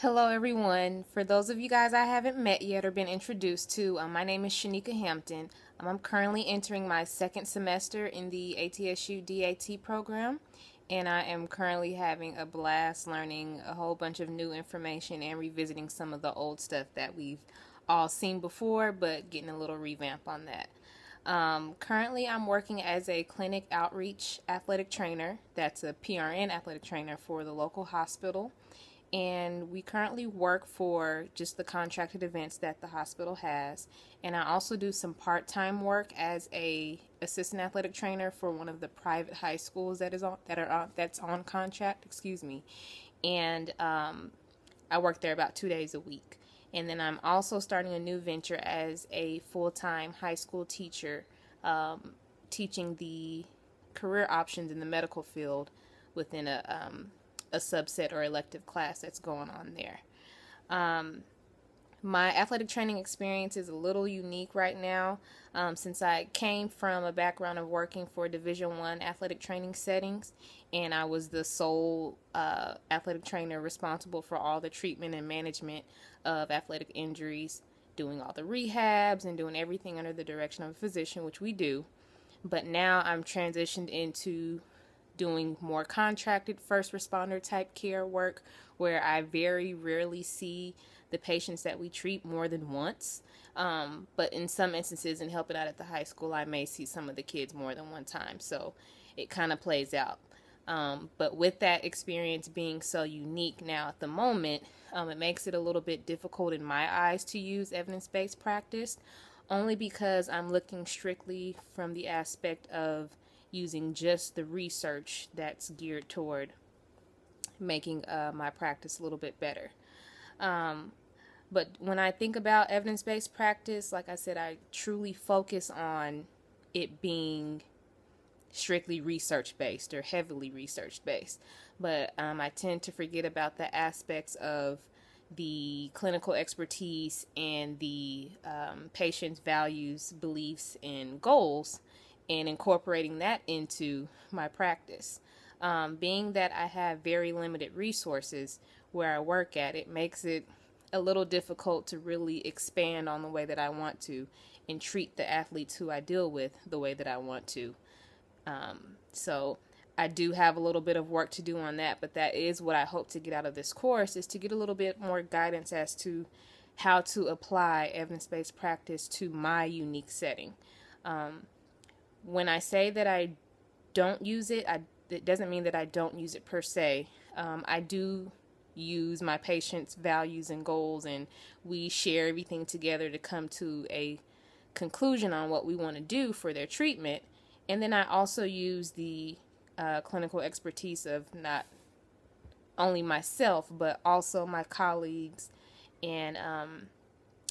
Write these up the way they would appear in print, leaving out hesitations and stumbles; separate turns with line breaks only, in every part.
Hello everyone. For those of you guys I haven't met yet or been introduced to, my name is Shanika Hampton. I'm currently entering my second semester in the ATSU DAT program, and I am currently having a blast learning a whole bunch of new information and revisiting some of the old stuff that we've all seen before, but getting a little revamp on that. Currently I'm working as a clinic outreach athletic trainer. That's a PRN athletic trainer for the local hospital. And we currently work for just the contracted events that the hospital has. And I also do some part-time work as a assistant athletic trainer for one of the private high schools that's on contract. And I work there about 2 days a week. And then I'm also starting a new venture as a full-time high school teacher, teaching the career options in the medical field within a subset or elective class that's going on there. My athletic training experience is a little unique right now, since I came from a background of working for Division I athletic training settings, and I was the sole athletic trainer responsible for all the treatment and management of athletic injuries, doing all the rehabs and doing everything under the direction of a physician, which we do. But now I'm transitioned into doing more contracted first responder type care work, where I very rarely see the patients that we treat more than once. But in some instances, in helping out at the high school, I may see some of the kids more than one time. So it kind of plays out. But with that experience being so unique now at the moment, it makes it a little bit difficult in my eyes to use evidence-based practice, only because I'm looking strictly from the aspect of using just the research that's geared toward making my practice a little bit better. But when I think about evidence-based practice, like I said, I truly focus on it being strictly research-based or heavily research-based. But I tend to forget about the aspects of the clinical expertise and the patient's values, beliefs, and goals, and incorporating that into my practice. Being that I have very limited resources where I work at, it makes it a little difficult to really expand on the way that I want to and treat the athletes who I deal with the way that I want to. So I do have a little bit of work to do on that, but that is what I hope to get out of this course, is to get a little bit more guidance as to how to apply evidence-based practice to my unique setting. When I say that I don't use it, it doesn't mean that I don't use it per se. I do use my patients' values and goals, and we share everything together to come to a conclusion on what we want to do for their treatment. And then I also use the clinical expertise of not only myself, but also my colleagues and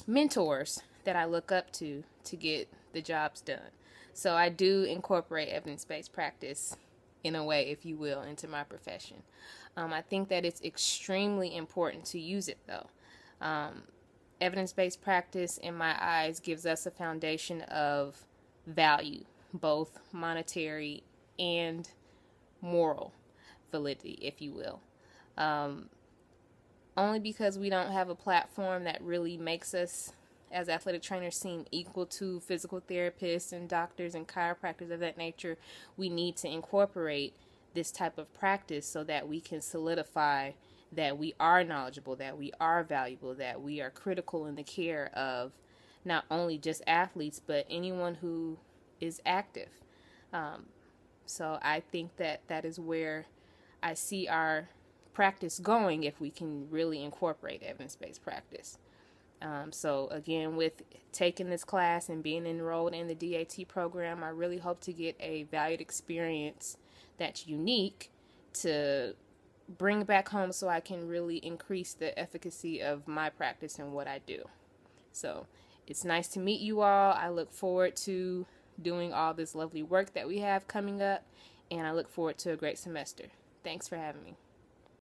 mentors that I look up to get the jobs done. So I do incorporate evidence-based practice, in a way, if you will, into my profession. I think that it's extremely important to use it, though. Evidence-based practice, in my eyes, gives us a foundation of value, both monetary and moral validity, if you will. Only because we don't have a platform that really makes us, as athletic trainers, seem equal to physical therapists and doctors and chiropractors of that nature, we need to incorporate this type of practice so that we can solidify that we are knowledgeable, that we are valuable, that we are critical in the care of not only just athletes, but anyone who is active. So I think that is where I see our practice going if we can really incorporate evidence-based practice. So again, with taking this class and being enrolled in the DAT program, I really hope to get a valued experience that's unique to bring back home so I can really increase the efficacy of my practice and what I do. So it's nice to meet you all. I look forward to doing all this lovely work that we have coming up, and I look forward to a great semester. Thanks for having me.